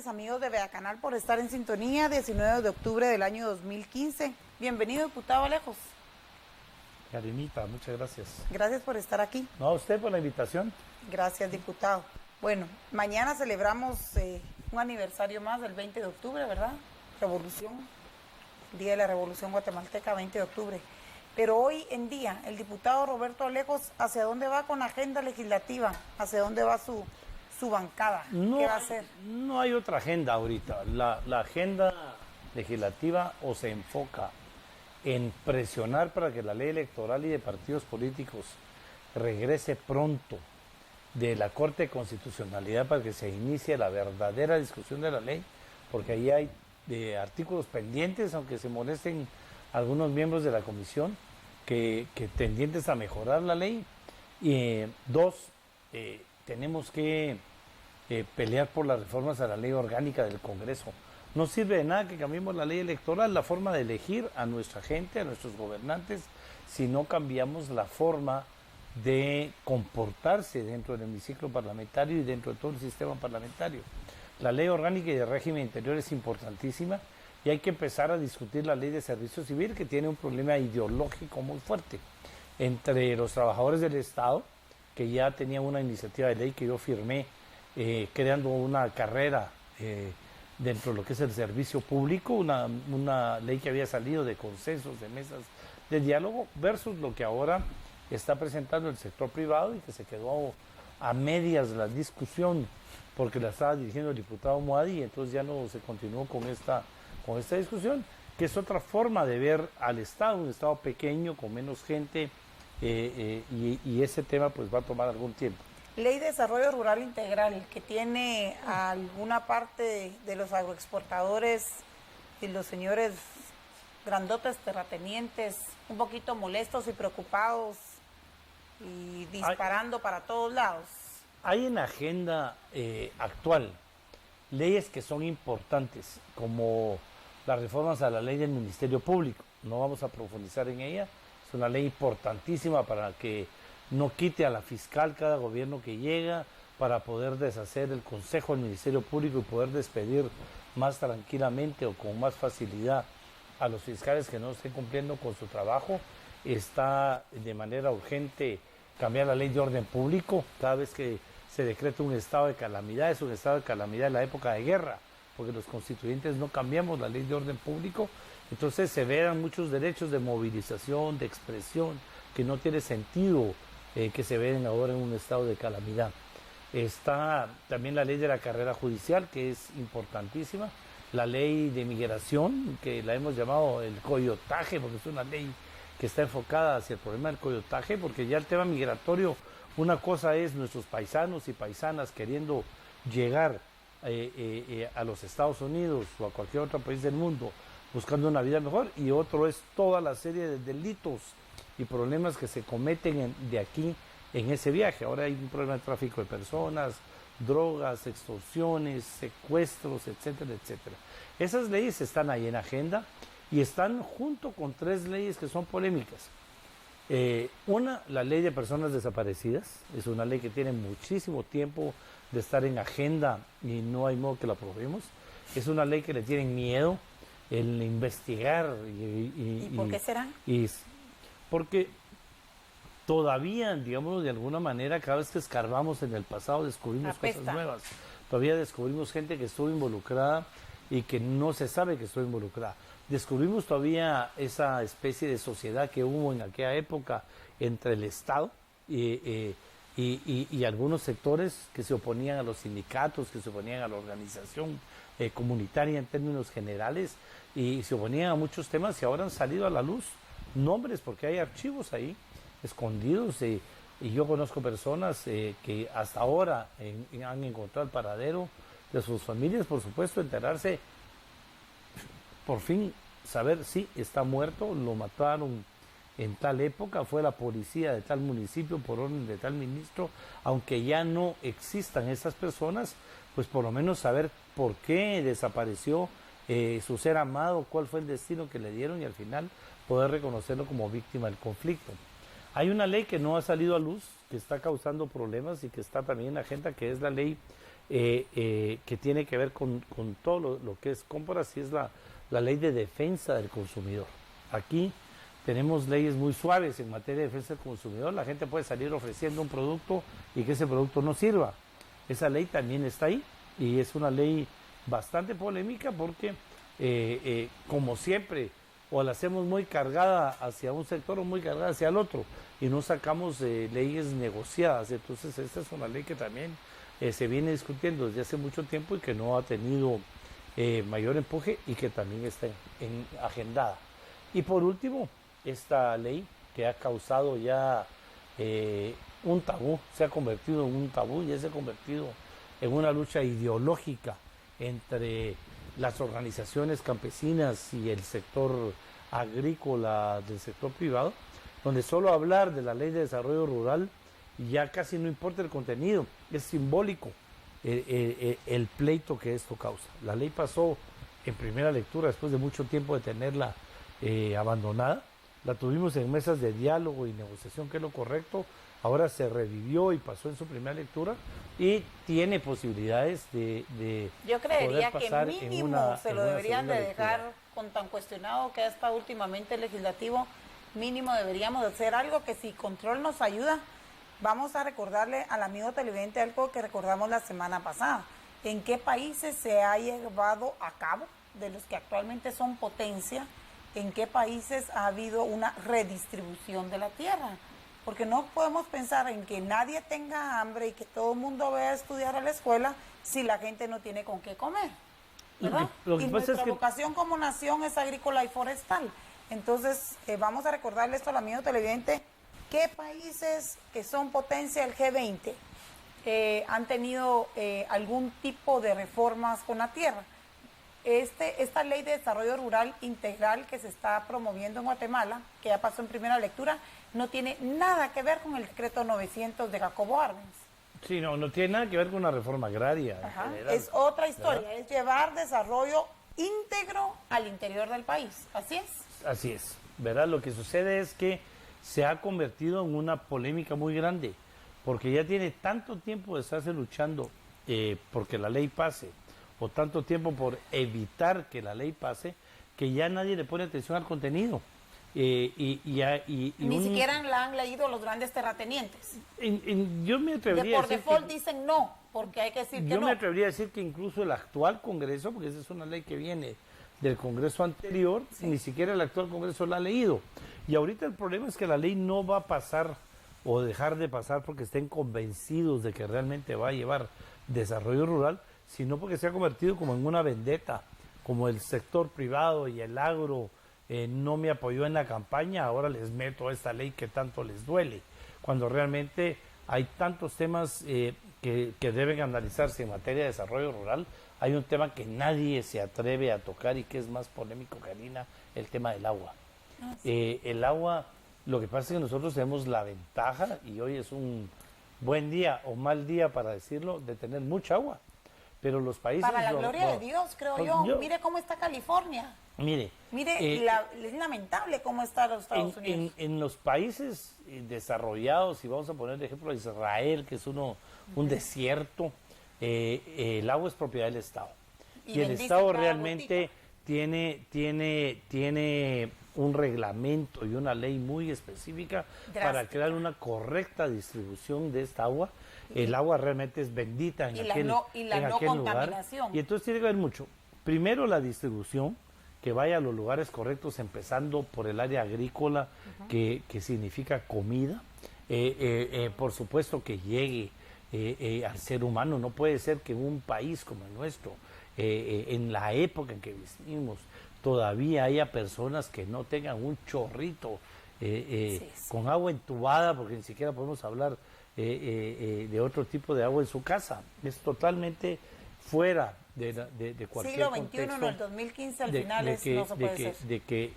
Amigos de Beacanal por estar en sintonía, 19 de octubre del año 2015. Bienvenido, diputado Alejos. Karinita, muchas gracias. Gracias por estar aquí. No, a usted por la invitación. Gracias, diputado. Bueno, mañana celebramos un aniversario más del 20 de octubre, ¿verdad? Revolución, Día de la Revolución Guatemalteca, 20 de octubre. Pero hoy en día, el diputado Roberto Alejos, ¿hacia dónde va con la agenda legislativa? ¿Hacia dónde va su bancada? ¿Qué va a hacer? No hay otra agenda ahorita. La agenda legislativa o se enfoca en presionar para que la ley electoral y de partidos políticos regrese pronto de la Corte de Constitucionalidad para que se inicie la verdadera discusión de la ley, porque ahí hay artículos pendientes, aunque se molesten algunos miembros de la comisión, que tendientes a mejorar la ley. Y dos, tenemos que pelear por las reformas a la ley orgánica del Congreso. No sirve de nada que cambiemos la ley electoral, la forma de elegir a nuestra gente, a nuestros gobernantes, si no cambiamos la forma de comportarse dentro del hemiciclo parlamentario y dentro de todo el sistema parlamentario. La ley orgánica y de régimen interior es importantísima y hay que empezar a discutir la ley de servicio civil, que tiene un problema ideológico muy fuerte entre los trabajadores del Estado, que ya tenían una iniciativa de ley que yo firmé, creando una carrera dentro de lo que es el servicio público, una ley que había salido de consensos, de mesas de diálogo, versus lo que ahora está presentando el sector privado y que se quedó a medias la discusión porque la estaba dirigiendo el diputado Moadi, y entonces ya no se continuó con esta discusión, que es otra forma de ver al Estado, un Estado pequeño, con menos gente, y ese tema pues va a tomar algún tiempo. Ley de Desarrollo Rural Integral, que tiene a alguna parte de los agroexportadores y los señores grandotes terratenientes un poquito molestos y preocupados y disparando para todos lados. Hay en la agenda actual leyes que son importantes, como las reformas a la ley del Ministerio Público. No vamos a profundizar en ella, es una ley importantísima para que no quite a la fiscal cada gobierno que llega, para poder deshacer el Consejo del Ministerio Público y poder despedir más tranquilamente o con más facilidad a los fiscales que no estén cumpliendo con su trabajo. Está de manera urgente cambiar la ley de orden público. Cada vez que se decreta un estado de calamidad, es un estado de calamidad en la época de guerra, porque los constituyentes no cambiamos la ley de orden público, entonces se vean muchos derechos de movilización, de expresión, que no tiene sentido que se ven ahora en un estado de calamidad. Está también la ley de la carrera judicial, que es importantísima, la ley de migración, que la hemos llamado el coyotaje, porque es una ley que está enfocada hacia el problema del coyotaje, porque ya el tema migratorio, una cosa es nuestros paisanos y paisanas queriendo llegar a los Estados Unidos o a cualquier otro país del mundo buscando una vida mejor, y otro es toda la serie de delitos y problemas que se cometen de aquí en ese viaje. Ahora hay un problema de tráfico de personas, drogas, extorsiones, secuestros, etcétera, etcétera. Esas leyes están ahí en agenda y están junto con tres leyes que son polémicas. Una, la ley de personas desaparecidas, es una ley que tiene muchísimo tiempo de estar en agenda y no hay modo que la aprobemos. Es una ley que le tienen miedo el investigar. ¿Y por qué será? Porque todavía, digamos, de alguna manera, cada vez que escarbamos en el pasado descubrimos cosas nuevas. Todavía descubrimos gente que estuvo involucrada y que no se sabe que estuvo involucrada. Descubrimos todavía esa especie de sociedad que hubo en aquella época entre el Estado y algunos sectores que se oponían a los sindicatos, que se oponían a la organización comunitaria en términos generales, y se oponían a muchos temas, y ahora han salido a la luz nombres, porque hay archivos ahí escondidos, y yo conozco personas que hasta ahora han encontrado el paradero de sus familias, por supuesto, enterarse, por fin saber si está muerto, lo mataron en tal época, fue la policía de tal municipio por orden de tal ministro, aunque ya no existan esas personas, pues por lo menos saber por qué desapareció su ser amado, cuál fue el destino que le dieron, y al final poder reconocerlo como víctima del conflicto. Hay una ley que no ha salido a luz, que está causando problemas y que está también en la agenda, que es la ley que tiene que ver con todo lo que es compras, y es la ley de defensa del consumidor. Aquí tenemos leyes muy suaves en materia de defensa del consumidor. La gente puede salir ofreciendo un producto y que ese producto no sirva. Esa ley también está ahí, y es una ley bastante polémica porque, como siempre, o la hacemos muy cargada hacia un sector o muy cargada hacia el otro, y no sacamos leyes negociadas. Entonces esta es una ley que también se viene discutiendo desde hace mucho tiempo y que no ha tenido mayor empuje, y que también está agendada. Y por último, esta ley que ha causado ya un tabú, se ha convertido en un tabú, y se ha convertido en una lucha ideológica entre las organizaciones campesinas y el sector agrícola del sector privado, donde solo hablar de la ley de desarrollo rural ya casi no importa el contenido, es simbólico el pleito que esto causa. La ley pasó en primera lectura después de mucho tiempo de tenerla abandonada. La tuvimos en mesas de diálogo y negociación, que es lo correcto. Ahora se revivió y pasó en su primera lectura, y tiene posibilidades de Yo creería poder que pasar mínimo se lo deberían de dejar lectura. con tan cuestionado que está últimamente el legislativo. Mínimo deberíamos de hacer algo que, si control nos ayuda. Vamos a recordarle al amigo televidente algo que recordamos la semana pasada. ¿En qué países se ha llevado a cabo, de los que actualmente son potencia, en qué países ha habido una redistribución de la tierra? Porque no podemos pensar en que nadie tenga hambre y que todo el mundo vaya a estudiar a la escuela si la gente no tiene con qué comer, ¿verdad? Lo que Y pasa nuestra es que vocación como nación es agrícola y forestal. Entonces, vamos a recordarle esto al amigo televidente. ¿Qué países que son potencia del G20 han tenido algún tipo de reformas con la tierra? Esta ley de desarrollo rural integral que se está promoviendo en Guatemala, que ya pasó en primera lectura, no tiene nada que ver con el decreto 900 de Jacobo Arbenz. sí, no tiene nada que ver con una reforma agraria. Ajá. En general, Es otra historia, ¿verdad? es llevar desarrollo íntegro al interior del país. Así es. Así es, ¿verdad? Lo que sucede es que se ha convertido en una polémica muy grande, porque ya tiene tanto tiempo de estarse luchando porque la ley pase, o tanto tiempo por evitar que la ley pase, que ya nadie le pone atención al contenido. Ni siquiera la han leído los grandes terratenientes. Yo me atrevería Por a decir default que, dicen no, porque hay que decir que yo no. me atrevería a decir que incluso el actual Congreso, porque esa es una ley que viene del Congreso anterior, Sí. ni siquiera el actual Congreso la ha leído. Y ahorita el problema es que la ley no va a pasar o dejar de pasar porque estén convencidos de que realmente va a llevar desarrollo rural, sino porque se ha convertido como en una vendetta, como el sector privado y el agro no me apoyó en la campaña, ahora les meto esta ley que tanto les duele, cuando realmente hay tantos temas que deben analizarse en materia de desarrollo rural. Hay un tema que nadie se atreve a tocar y que es más polémico, Karina, el tema del agua. El agua, lo que pasa es que nosotros tenemos la ventaja, y hoy es un buen día o mal día para decirlo, de tener mucha agua. Pero los países... Para la gloria de Dios, creo yo. Mire cómo está California. Mire, es lamentable cómo está los Estados Unidos. En los países desarrollados, y vamos a poner de ejemplo a Israel, que es un desierto, el agua es propiedad del Estado. Y el Estado realmente tiene un reglamento y una ley muy específica para crear una correcta distribución de esta agua. El agua realmente es bendita en aquel lugar. Y entonces tiene que haber mucho. Primero, la distribución, que vaya a los lugares correctos, empezando por el área agrícola, que significa comida. Por supuesto que llegue al ser humano. No puede ser que en un país como el nuestro, en la época en que vivimos, todavía haya personas que no tengan un chorrito con agua entubada, porque ni siquiera podemos hablar de otro tipo de agua en su casa. Es totalmente fuera de cualquier siglo XXI, contexto. en el 2015, al final no se puede ser.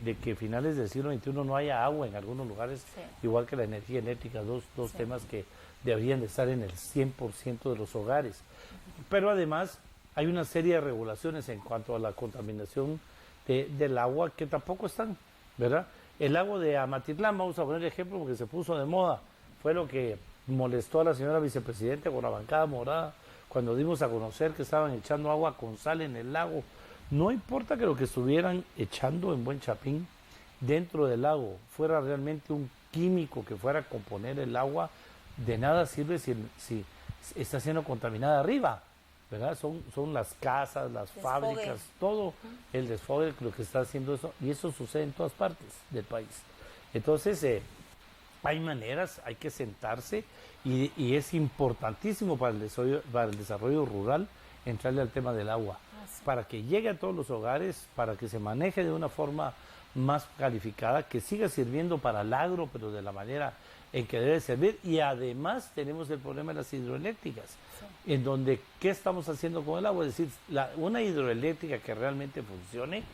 De que finales del siglo XXI no haya agua en algunos lugares, igual que la energía eléctrica, dos temas que deberían de estar en el 100% de los hogares. Pero además hay una serie de regulaciones en cuanto a la contaminación del agua que tampoco están, ¿verdad? El lago de Amatitlán, vamos a poner ejemplo porque se puso de moda, fue lo que molestó a la señora vicepresidenta con la bancada morada cuando dimos a conocer que estaban echando agua con sal en el lago. No importa que lo que estuvieran echando en Buen Chapín dentro del lago fuera realmente un químico que fuera a componer el agua, de nada sirve si está siendo contaminada arriba, ¿verdad? Son las casas, las fábricas, todo el desfogue lo que está haciendo eso, y eso sucede en todas partes del país. Entonces, hay maneras, hay que sentarse, y es importantísimo para el desarrollo rural entrarle al tema del agua, para que llegue a todos los hogares, para que se maneje de una forma más calificada, que siga sirviendo para el agro, pero de la manera en que debe servir. Y además tenemos el problema de las hidroeléctricas, en donde, ¿qué estamos haciendo con el agua? Es decir, una hidroeléctrica que realmente funcione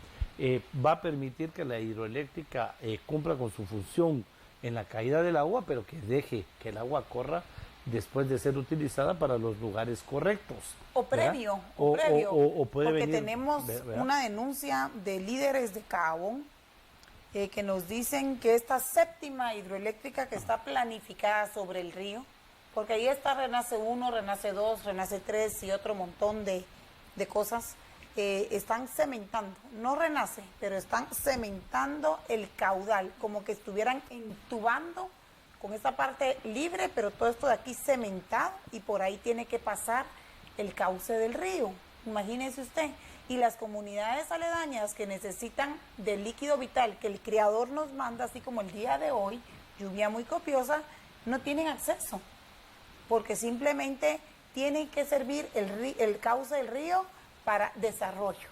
va a permitir que la hidroeléctrica cumpla con su función en la caída del agua, pero que deje que el agua corra después de ser utilizada para los lugares correctos. O previo, o puede porque venir, tenemos una denuncia de líderes de Cabo que nos dicen que esta séptima hidroeléctrica que está planificada sobre el río, porque ahí está Renace 1, Renace 2, Renace 3 y otro montón de cosas, están cementando, no Renace, pero están cementando el caudal, como que estuvieran entubando con esta parte libre, pero todo esto de aquí cementado, y por ahí tiene que pasar el cauce del río. Imagínese usted. Y las comunidades aledañas que necesitan del líquido vital que el Creador nos manda, así como el día de hoy, lluvia muy copiosa, no tienen acceso, porque simplemente tienen que servir el cauce del río para desarrollo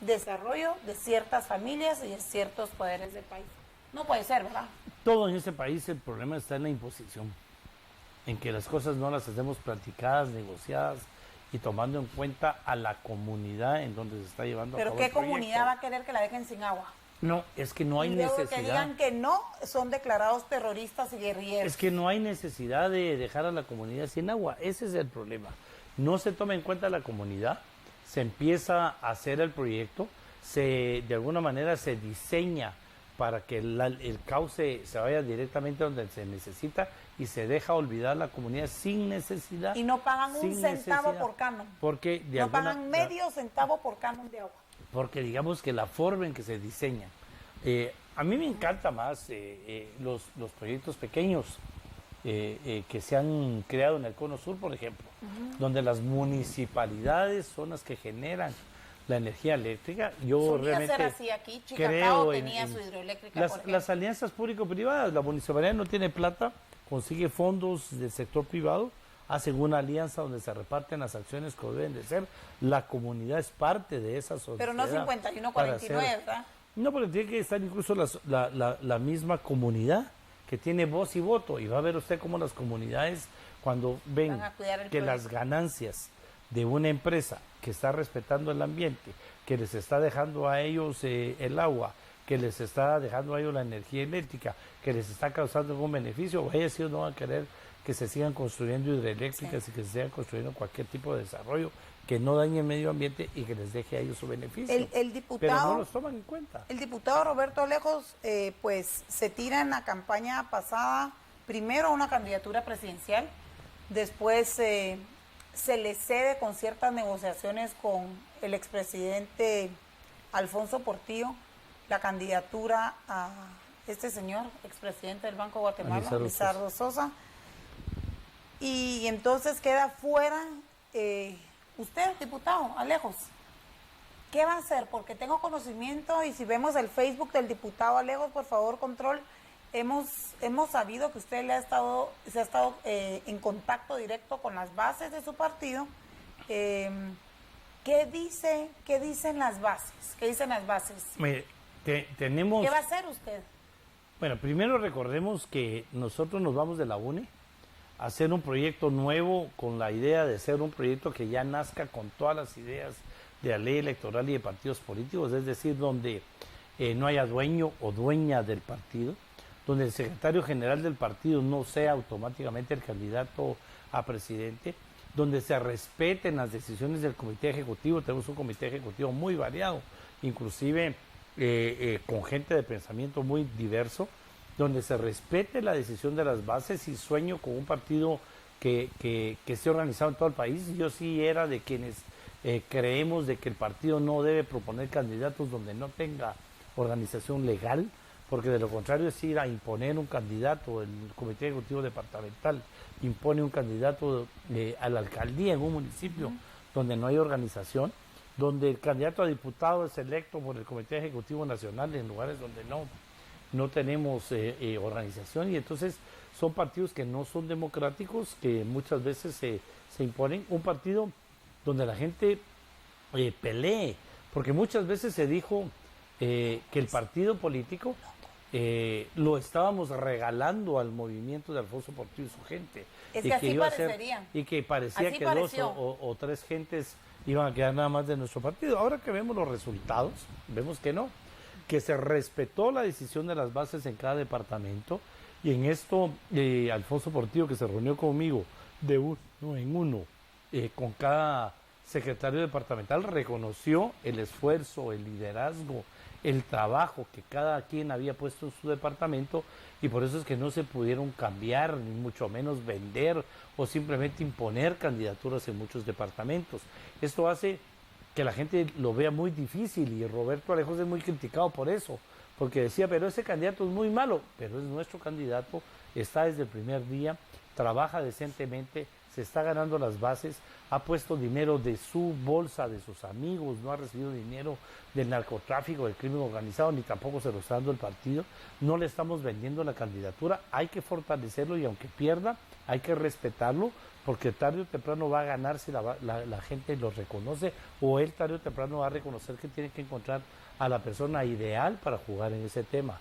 de ciertas familias y de ciertos poderes del país. No puede ser, ¿verdad? Todo en este país el problema está en la imposición, en que las cosas no las hacemos platicadas, negociadas y tomando en cuenta a la comunidad en donde se está llevando a cabo el proyecto. ¿Pero qué comunidad va a querer que la dejen sin agua? No, es que no hay y luego necesidad. Que digan que no, son declarados terroristas y guerrilleros. Es que no hay necesidad de dejar a la comunidad sin agua, ese es el problema. No se toma en cuenta la comunidad, se empieza a hacer el proyecto, de alguna manera se diseña para que el cauce se vaya directamente donde se necesita y se deja olvidar la comunidad sin necesidad. Y no pagan un centavo por canon. Porque pagan medio centavo por canon de agua. Porque digamos que la forma en que se diseña. A mí me encanta más los proyectos pequeños que se han creado en el Cono Sur, por ejemplo, donde las municipalidades son las que generan la energía eléctrica. Yo realmente ser así aquí. Chicacao creo tenía su hidroeléctrica. Las alianzas público-privadas, la municipalidad no tiene plata, consigue fondos del sector privado, hacen una alianza donde se reparten las acciones que deben de ser. La comunidad es parte de esa sociedad. Pero no 51-49, ¿verdad? No, porque tiene que estar incluso la misma comunidad que tiene voz y voto. Y va a ver usted cómo las comunidades, cuando ven que las ganancias de una empresa que está respetando el ambiente, que les está dejando a ellos el agua, que les está dejando a ellos la energía eléctrica, que les está causando algún beneficio, ellos no van a querer que se sigan construyendo hidroeléctricas y que se sigan construyendo cualquier tipo de desarrollo que no dañe el medio ambiente y que les deje a ellos su beneficio. El diputado, pero no los toman en cuenta. El diputado Roberto Alejos pues se tira en la campaña pasada primero a una candidatura presidencial, después se le cede con ciertas negociaciones con el expresidente Alfonso Portillo la candidatura a este señor, expresidente del Banco de Guatemala, Lizardo Sosa, y entonces queda fuera usted, diputado Alejos. ¿Qué va a hacer? Porque tengo conocimiento, y si vemos el Facebook del diputado Alejos, por favor, control, hemos sabido que usted se ha estado en contacto directo con las bases de su partido. ¿Qué dicen las bases? ¿Qué dicen las bases? Mire, ¿Qué va a hacer usted? Bueno, primero recordemos que nosotros nos vamos de la UNE a hacer un proyecto nuevo con la idea de ser un proyecto que ya nazca con todas las ideas de la ley electoral y de partidos políticos, es decir, donde no haya dueño o dueña del partido, donde el secretario general del partido no sea automáticamente el candidato a presidente, donde se respeten las decisiones del comité ejecutivo. Tenemos un comité ejecutivo muy variado, inclusive con gente de pensamiento muy diverso, donde se respete la decisión de las bases, y sueño con un partido que esté organizado en todo el país. Yo sí era de quienes creemos de que el partido no debe proponer candidatos donde no tenga organización legal, porque de lo contrario es ir a imponer un candidato. El Comité Ejecutivo Departamental impone un candidato a la alcaldía en un municipio donde no hay organización, donde el candidato a diputado es electo por el Comité Ejecutivo Nacional en lugares donde no tenemos organización, y entonces son partidos que no son democráticos, que muchas veces se imponen. Un partido donde la gente pelee, porque muchas veces se dijo que el partido político lo estábamos regalando al movimiento de Alfonso Portillo y su gente. Es que así parecería. Y que parecía Así que pareció. 2 o 3 gentes iban a quedar nada más de nuestro partido. Ahora que vemos los resultados, vemos que no, que se respetó la decisión de las bases en cada departamento, y en esto Alfonso Portillo, que se reunió conmigo de uno en uno con cada secretario departamental, reconoció el esfuerzo, el liderazgo, el trabajo que cada quien había puesto en su departamento, y por eso es que no se pudieron cambiar, ni mucho menos vender o simplemente imponer candidaturas en muchos departamentos. Esto hace que la gente lo vea muy difícil, y Roberto Alejos es muy criticado por eso, porque decía, pero ese candidato es muy malo, pero es nuestro candidato, está desde el primer día, trabaja decentemente, se está ganando las bases, ha puesto dinero de su bolsa, de sus amigos, no ha recibido dinero del narcotráfico, del crimen organizado, ni tampoco se lo está dando el partido. No le estamos vendiendo la candidatura, hay que fortalecerlo, y aunque pierda, hay que respetarlo, porque tarde o temprano va a ganar si la gente lo reconoce, o él tarde o temprano va a reconocer que tiene que encontrar a la persona ideal para jugar en ese tema.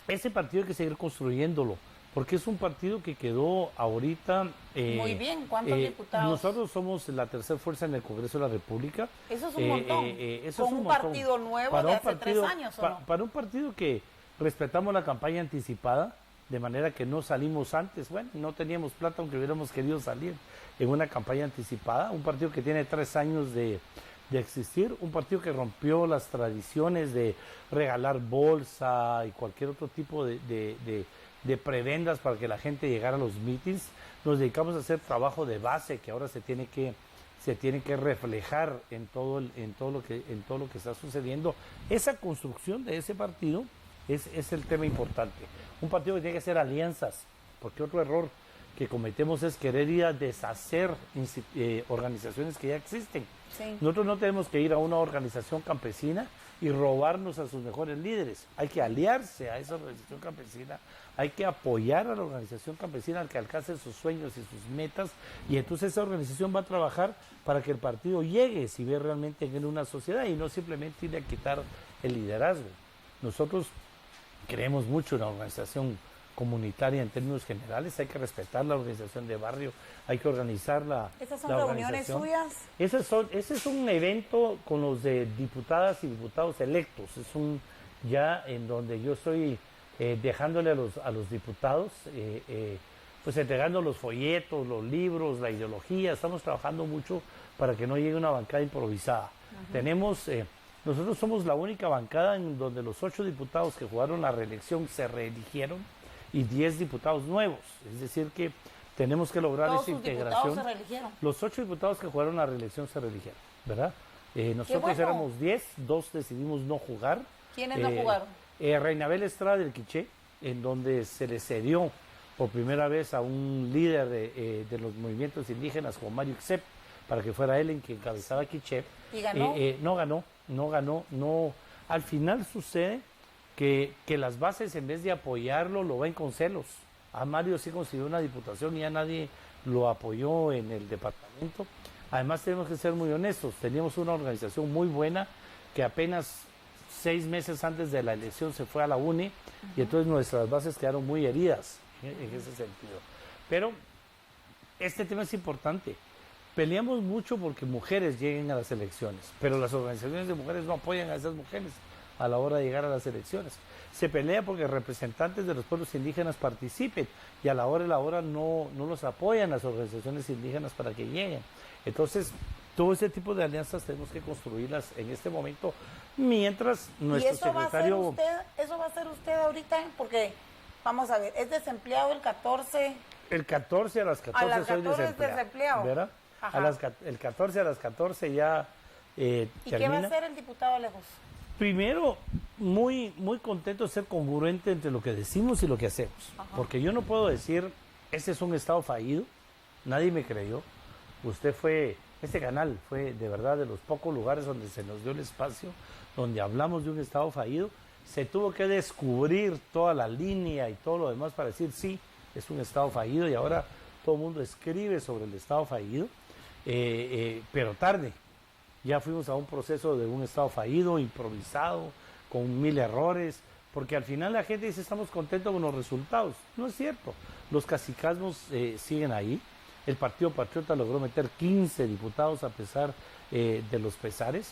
Ese partido hay que seguir construyéndolo, porque es un partido que quedó ahorita... Muy bien, ¿cuántos diputados? Nosotros somos la tercera fuerza en el Congreso de la República. Eso es un montón. Eso con es un montón. partido nuevo de hace 3 años, ¿o no? Para un partido que respetamos la campaña anticipada, de manera que no salimos antes. Bueno, no teníamos plata aunque hubiéramos querido salir en una campaña anticipada. Un partido que tiene 3 años de existir, un partido que rompió las tradiciones de regalar bolsa y cualquier otro tipo de prebendas para que la gente llegara a los mítines. Nos dedicamos a hacer trabajo de base que ahora se tiene que reflejar en todo lo que está sucediendo. Esa construcción de ese partido es el tema importante. Un partido que tiene que hacer alianzas, porque otro error que cometemos es querer ir a deshacer organizaciones que ya existen. Sí. Nosotros no tenemos que ir a una organización campesina y robarnos a sus mejores líderes. Hay que aliarse a esa organización campesina, hay que apoyar a la organización campesina al que alcance sus sueños y sus metas, y entonces esa organización va a trabajar para que el partido llegue, si ve realmente en una sociedad, y no simplemente ir a quitar el liderazgo. Nosotros creemos mucho en la organización comunitaria en términos generales, hay que respetar la organización de barrio, hay que organizar la ¿Esas son la reuniones organización. suyas? Ese es un evento con los de diputadas y diputados electos, es un ya en donde yo estoy dejándole a los diputados, pues entregando los folletos, los libros, la ideología. Estamos trabajando mucho para que no llegue una bancada improvisada. Nosotros somos la única bancada en donde los 8 diputados que jugaron la reelección se reeligieron, y 10 diputados nuevos, es decir que tenemos que lograr esa integración. Todos se reeligieron. Los 8 diputados que jugaron la reelección se reeligieron, ¿verdad? Nosotros bueno. éramos 10, 2 decidimos no jugar. ¿Quiénes no jugaron? Reinabel Estrada del Quiché, en donde se le cedió por primera vez a un líder de los movimientos indígenas como Mario Ixep, para que fuera él en que encabezaba Quiché. ¿Y ganó? No ganó. Al final sucede que las bases, en vez de apoyarlo, lo ven con celos. A Mario sí consiguió una diputación y ya nadie lo apoyó en el departamento. Además tenemos que ser muy honestos, teníamos una organización muy buena que apenas 6 meses antes de la elección se fue a la UNE, y entonces nuestras bases quedaron muy heridas en ese sentido. Pero este tema es importante. Peleamos mucho porque mujeres lleguen a las elecciones, pero las organizaciones de mujeres no apoyan a esas mujeres a la hora de llegar a las elecciones. Se pelea porque representantes de los pueblos indígenas participen, y a la hora no los apoyan las organizaciones indígenas para que lleguen. Entonces, todo ese tipo de alianzas tenemos que construirlas en este momento, mientras nuestro secretario... ¿Eso va a ser usted ahorita? Porque, vamos a ver, es desempleado el 14 El 14 a las 14 las soy 14 desempleado. ¿Verdad? Ajá. El 14 a las 14 ya ¿Y termina. qué va a hacer el diputado Alejos? Primero, muy contento de ser congruente entre lo que decimos y lo que hacemos. Ajá. Porque yo no puedo decir, este es un estado fallido, nadie me creyó. Este canal fue de verdad de los pocos lugares donde se nos dio el espacio, donde hablamos de un estado fallido. Se tuvo que descubrir toda la línea y todo lo demás para decir, sí, es un estado fallido, y ahora todo el mundo escribe sobre el estado fallido, pero tarde. Ya fuimos a un proceso de un estado fallido, improvisado, con 1000 errores, porque al final la gente dice estamos contentos con los resultados. No es cierto. Los cacicazgos siguen ahí. El Partido Patriota logró meter 15 diputados a pesar de los pesares.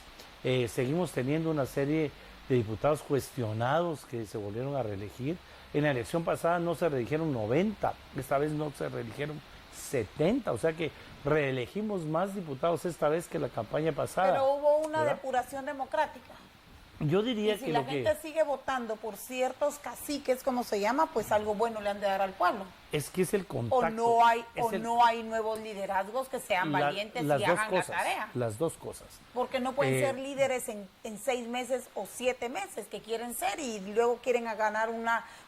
Seguimos teniendo una serie de diputados cuestionados que se volvieron a reelegir. En la elección pasada no se reeligieron 90, esta vez no se reeligieron 70, o sea que reelegimos más diputados esta vez que la campaña pasada. Pero hubo una ¿verdad? depuración democrática. Yo diría Y si que la gente sigue votando por ciertos caciques, como se llama, pues algo bueno le han de dar al pueblo. es que es el contacto. No hay nuevos liderazgos que sean valientes y hagan la tarea. Las dos cosas. Porque no pueden ser líderes en 6 meses o 7 meses que quieren ser y luego quieren ganar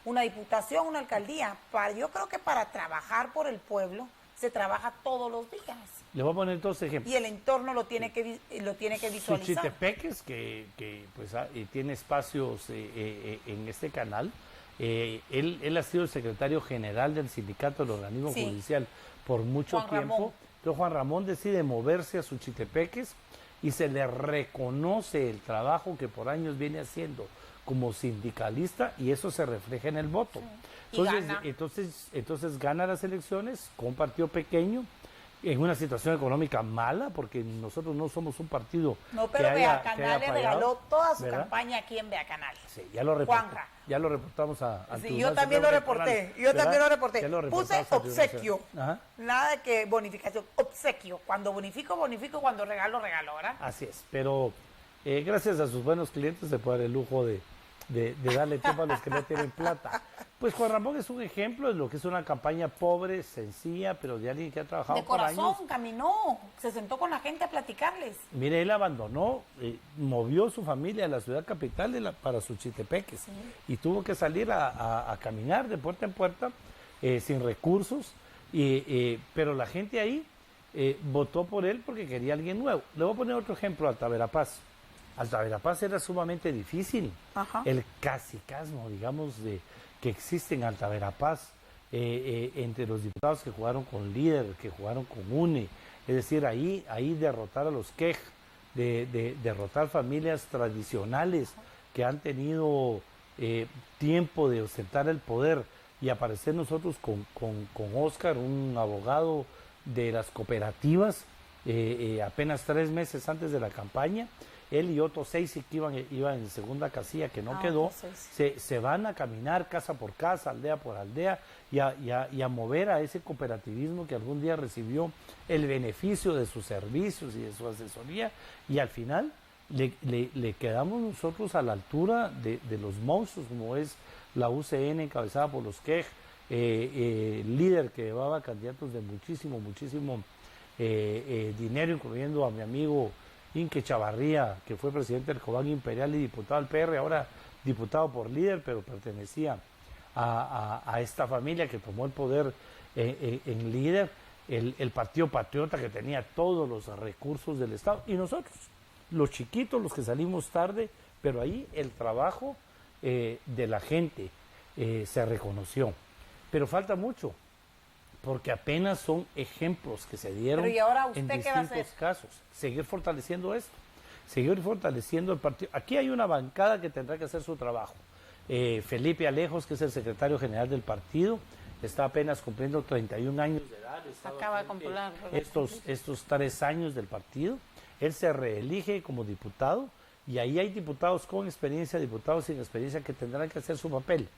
una diputación, una alcaldía. Yo creo que para trabajar por el pueblo se trabaja todos los días. Le voy a poner 2 ejemplos. Y el entorno lo tiene que visualizar. Suchitepeques, que pues, tiene espacios en este canal. Él ha sido el secretario general del sindicato del organismo judicial por mucho tiempo. Entonces Juan Ramón decide moverse a Suchitepeques y se le reconoce el trabajo que por años viene haciendo como sindicalista, y eso se refleja en el voto. Entonces gana las elecciones con un partido pequeño, en una situación económica mala, porque nosotros no somos un partido. No, pero Beacanal le regaló toda su campaña aquí en Beacanal. Sí, ya lo reportamos a sí, yo también lo reporté. Puse obsequio. Nada de que bonificación, obsequio. Cuando bonifico, cuando regalo, ¿verdad? Así es, pero gracias a sus buenos clientes se puede dar el lujo de darle tiempo a los que no tienen plata. Pues Juan Ramón es un ejemplo de lo que es una campaña pobre, sencilla, pero de alguien que ha trabajado por años. De corazón, caminó, se sentó con la gente a platicarles. Mire, él abandonó, movió su familia a la ciudad capital para Suchitepeques, y tuvo que salir a caminar de puerta en puerta, sin recursos, pero la gente ahí votó por él porque quería alguien nuevo. Le voy a poner otro ejemplo, Alta Verapaz. Alta Verapaz era sumamente difícil. Ajá. El cacicazgo, digamos, que existe en Alta Verapaz, entre los diputados que jugaron con Líder, que jugaron con UNE, es decir, ahí derrotar a los quej, derrotar familias tradicionales que han tenido tiempo de ostentar el poder, y aparecer nosotros con Oscar, un abogado de las cooperativas, apenas 3 meses antes de la campaña. Él y otros 6 que iban en segunda casilla que no quedó, se van a caminar casa por casa, aldea por aldea, y a mover a ese cooperativismo que algún día recibió el beneficio de sus servicios y de su asesoría, y al final le quedamos nosotros a la altura de los monstruos como es la UCN encabezada por los quej, Líder, que llevaba candidatos de muchísimo dinero, incluyendo a mi amigo Inque Chavarría, que fue presidente del Cobán Imperial y diputado del PR, ahora diputado por Líder, pero pertenecía a esta familia que tomó el poder en Líder, el Partido Patriota, que tenía todos los recursos del Estado, y nosotros, los chiquitos, los que salimos tarde, pero ahí el trabajo de la gente se reconoció. Pero falta mucho, porque apenas son ejemplos que se dieron en distintos casos. Seguir fortaleciendo esto, seguir fortaleciendo el partido. Aquí hay una bancada que tendrá que hacer su trabajo. Felipe Alejos, que es el secretario general del partido, está apenas cumpliendo 31 años de edad. Acaba de cumplir estos 3 años del partido. Él se reelige como diputado, y ahí hay diputados con experiencia, diputados sin experiencia, que tendrán que hacer su papel.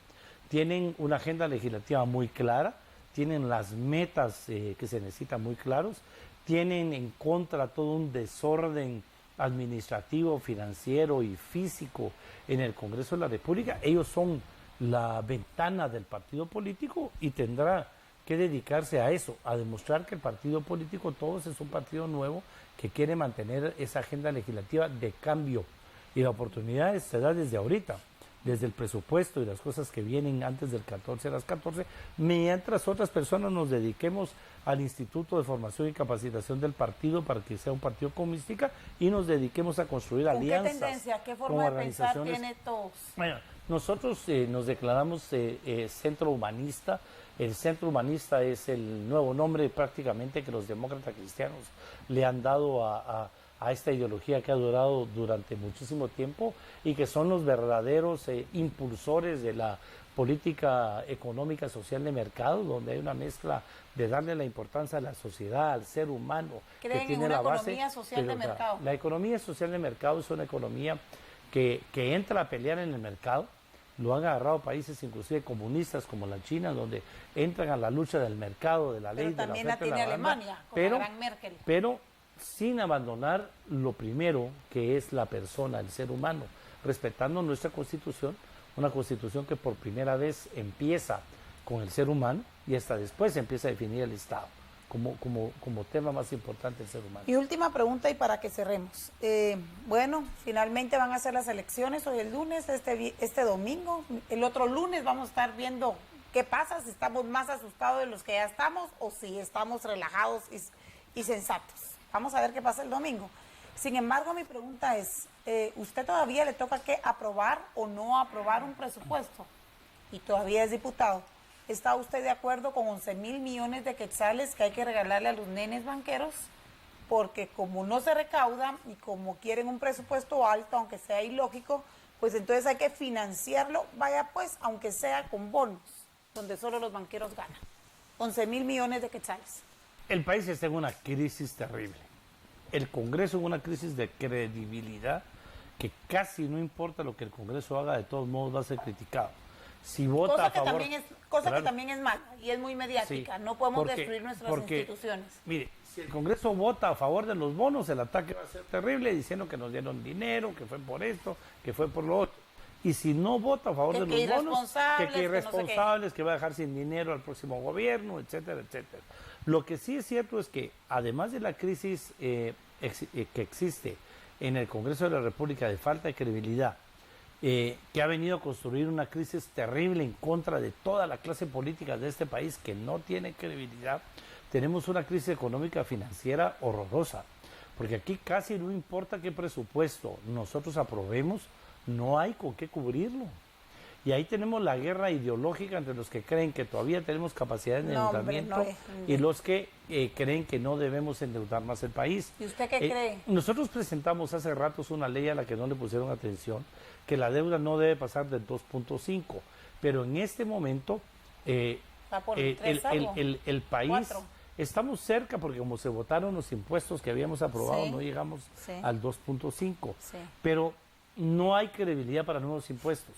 Tienen una agenda legislativa muy clara, tienen las metas que se necesitan muy claros, tienen en contra todo un desorden administrativo, financiero y físico en el Congreso de la República. Ellos son la ventana del partido político y tendrá que dedicarse a eso, a demostrar que el partido político Todos es un partido nuevo que quiere mantener esa agenda legislativa de cambio. Y la oportunidad se da desde ahorita, desde el presupuesto y las cosas que vienen antes del 14 a las 14, mientras otras personas nos dediquemos al Instituto de Formación y Capacitación del partido para que sea un partido comunística y nos dediquemos a construir alianzas. ¿Qué tendencia, qué forma de pensar tiene Todos? Bueno, nosotros nos declaramos centro humanista. El centro humanista es el nuevo nombre prácticamente que los demócratas cristianos le han dado a esta ideología que ha durado durante muchísimo tiempo y que son los verdaderos impulsores de la política económica social de mercado, donde hay una mezcla de darle la importancia a la sociedad, al ser humano. ¿Creen que tiene en una la base economía social de mercado? La economía social de mercado es una economía que entra a pelear en el mercado. Lo han agarrado países inclusive comunistas como la China, donde entran a la lucha del mercado, de la ley, de la también la oferta y tiene la demanda, Alemania, con la gran Merkel. pero sin abandonar lo primero que es la persona, el ser humano, respetando nuestra Constitución, una Constitución que por primera vez empieza con el ser humano y hasta después empieza a definir el Estado como tema más importante del ser humano. Y última pregunta y para que cerremos. Bueno, finalmente van a ser las elecciones hoy el lunes, este domingo. El otro lunes vamos a estar viendo qué pasa, si estamos más asustados de los que ya estamos o si estamos relajados y sensatos. Vamos a ver qué pasa el domingo. Sin embargo, mi pregunta es, ¿usted todavía le toca que aprobar o no aprobar un presupuesto? Y todavía es diputado. ¿Está usted de acuerdo con 11,000 millones de quetzales que hay que regalarle a los nenes banqueros? Porque como no se recauda y como quieren un presupuesto alto, aunque sea ilógico, pues entonces hay que financiarlo, vaya pues, aunque sea con bonos, donde solo los banqueros ganan. 11,000 millones de quetzales. El país está en una crisis terrible. El Congreso en una crisis de credibilidad que casi no importa lo que el Congreso haga, de todos modos va a ser criticado. Si vota cosa a favor, que también es mala y es muy mediática. Sí, no podemos destruir nuestras instituciones. Mire, si el Congreso vota a favor de los bonos, el ataque va a ser terrible, diciendo que nos dieron dinero, que fue por esto, que fue por lo otro. Y si no vota a favor de los bonos, que irresponsables, que va a dejar sin dinero al próximo gobierno, etcétera, etcétera. Lo que sí es cierto es que, además de la crisis que existe en el Congreso de la República de falta de credibilidad, que ha venido a construir una crisis terrible en contra de toda la clase política de este país que no tiene credibilidad, tenemos una crisis económica financiera horrorosa, porque aquí casi no importa qué presupuesto nosotros aprobemos, no hay con qué cubrirlo. Y ahí tenemos la guerra ideológica entre los que creen que todavía tenemos capacidad de endeudamiento y los que creen que no debemos endeudar más el país. ¿Y usted qué cree? Nosotros presentamos hace ratos una ley a la que no le pusieron atención, que la deuda no debe pasar del 2.5, pero en este momento el país... 4. Estamos cerca porque como se votaron los impuestos que habíamos aprobado, no llegamos al 2.5, pero no hay credibilidad para nuevos impuestos,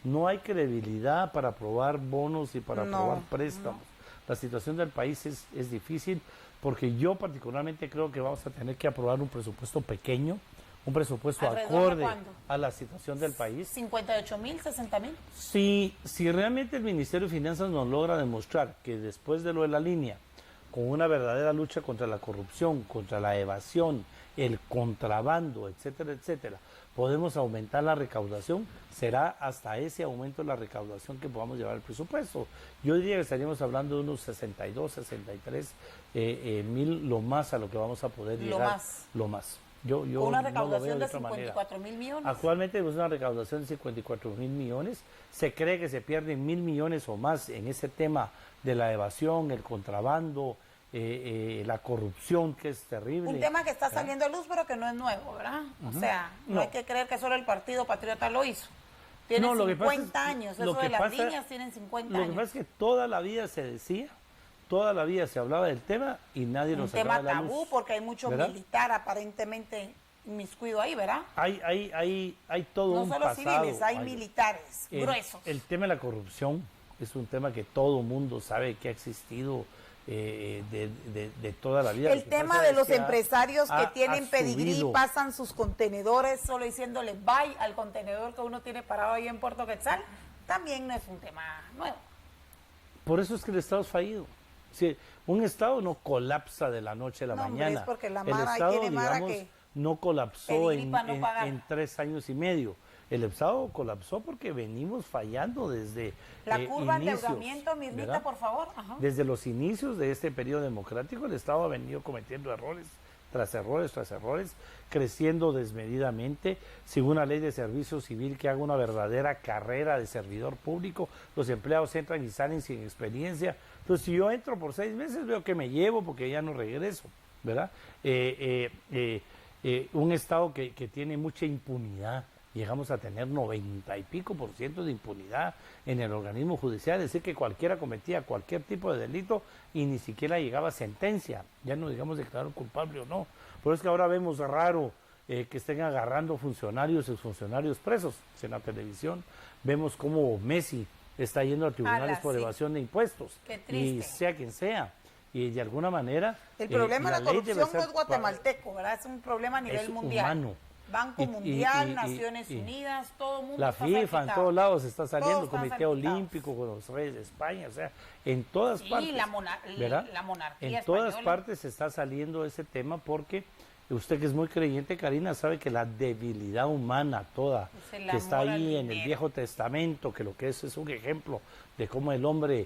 no hay credibilidad para aprobar bonos y para aprobar préstamos. La situación del país es difícil porque yo particularmente creo que vamos a tener que aprobar un presupuesto pequeño, un presupuesto acorde a la situación del país. ¿58,000, 60,000? Si realmente el Ministerio de Finanzas nos logra demostrar que después de lo de la línea, con una verdadera lucha contra la corrupción, contra la evasión, el contrabando, etcétera, etcétera, podemos aumentar la recaudación, será hasta ese aumento de la recaudación que podamos llevar el presupuesto. Yo diría que estaríamos hablando de unos 62, 63 mil, lo más a lo que vamos a poder llegar. Lo más. Yo una recaudación no de 54,000 millones. Actualmente tenemos una recaudación de 54,000 millones. Se cree que se pierden 1,000 millones o más en ese tema de la evasión, el contrabando, la corrupción, que es terrible. Un tema que está saliendo a luz, pero que no es nuevo, ¿verdad? O sea, no hay que creer que solo el Partido Patriota lo hizo. Tienen 50 años, eso de las líneas tienen 50 años. Lo que pasa es que toda la vida se decía, toda la vida se hablaba del tema y nadie lo sacaba de la luz. Un tema tabú porque hay mucho militar aparentemente inmiscuido ahí, ¿verdad? Hay todo un pasado. No solo civiles, hay militares gruesos. El tema de la corrupción es un tema que todo mundo sabe que ha existido de toda la vida. El tema de los empresarios que tienen pedigrí, pasan sus contenedores solo diciéndole bye al contenedor que uno tiene parado ahí en Puerto Quetzal, también no es un tema nuevo. Por eso es que el Estado es fallido. Sí, un Estado no colapsa de la noche a la No, hombre, mañana. es porque la El mara, ahí Estado, tiene mara digamos, que no colapsó pedir y pa' no pagar. en 3 años y medio. El Estado colapsó porque venimos fallando desde La curva de inicios, endeudamiento, Mirnita, ¿verdad? por favor. Ajá. Desde los inicios de este periodo democrático, el Estado ha venido cometiendo errores tras errores, tras errores, creciendo desmedidamente, sin una ley de servicio civil que haga una verdadera carrera de servidor público. Los empleados entran y salen sin experiencia. Entonces, si yo entro por 6 meses, veo que me llevo porque ya no regreso, ¿verdad? Un Estado que tiene mucha impunidad. Llegamos a tener 90 y pico % de impunidad en el organismo judicial, es decir, que cualquiera cometía cualquier tipo de delito y ni siquiera llegaba a sentencia, ya no digamos declarar culpable o no. Por eso es que ahora vemos raro que estén agarrando funcionarios, exfuncionarios presos. En la televisión vemos cómo Messi está yendo a tribunales por evasión de impuestos, y sea quien sea. Y de alguna manera... El problema de la corrupción no es guatemalteco, ¿verdad? Es un problema a nivel mundial. Humano. Banco Mundial, Naciones Unidas, todo el mundo. La está FIFA salpicado. en todos lados está saliendo, Todos están Comité salpicados. Olímpico, con los Reyes de España, o sea, en todas partes. ¿verdad? La monarquía en todas española. partes está saliendo ese tema porque usted que es muy creyente, Karina, sabe que la debilidad humana toda, que está ahí en el Viejo Testamento, que lo que es un ejemplo de cómo el hombre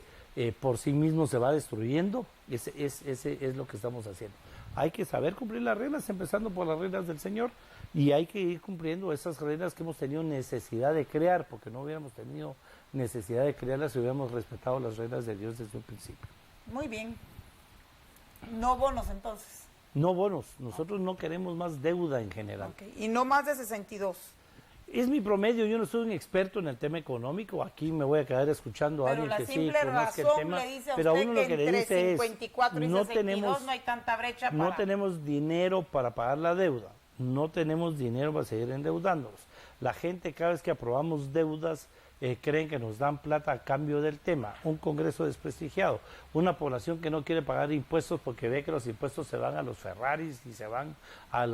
por sí mismo se va destruyendo, ese es lo que estamos haciendo. Hay que saber cumplir las reglas, empezando por las reglas del Señor, y hay que ir cumpliendo esas reglas que hemos tenido necesidad de crear, porque no hubiéramos tenido necesidad de crearlas si hubiéramos respetado las reglas de Dios desde un principio. Muy bien. No bonos, entonces. No bonos, nosotros no queremos más deuda en general. Okay. Y no más de 62. Es mi promedio, yo no soy un experto en el tema económico, aquí me voy a quedar escuchando a alguien que sí conozca el tema, pero a uno lo que le dice es, no hay tanta brecha para... No tenemos dinero para pagar la deuda, no tenemos dinero para seguir endeudándonos. La gente cada vez que aprobamos deudas creen que nos dan plata a cambio del tema, un Congreso desprestigiado, una población que no quiere pagar impuestos porque ve que los impuestos se van a los Ferraris y se van a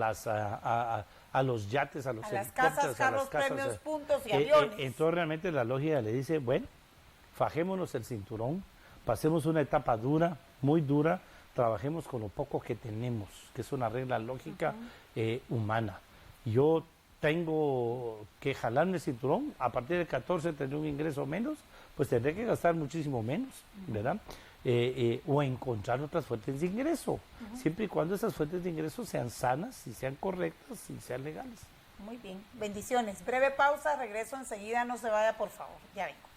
los yates, a los helicópteros, las carros, premios, puntos y aviones. Entonces realmente la lógica le dice, bueno, fajémonos el cinturón, pasemos una etapa dura, muy dura, trabajemos con lo poco que tenemos, que es una regla lógica humana. Yo tengo que jalarme el cinturón, a partir del 14 tendré un ingreso menos, pues tendré que gastar muchísimo menos, ¿verdad? O encontrar otras fuentes de ingreso, siempre y cuando esas fuentes de ingreso sean sanas y sean correctas y sean legales. Muy bien, bendiciones. Breve pausa, regreso enseguida, no se vaya por favor, ya vengo.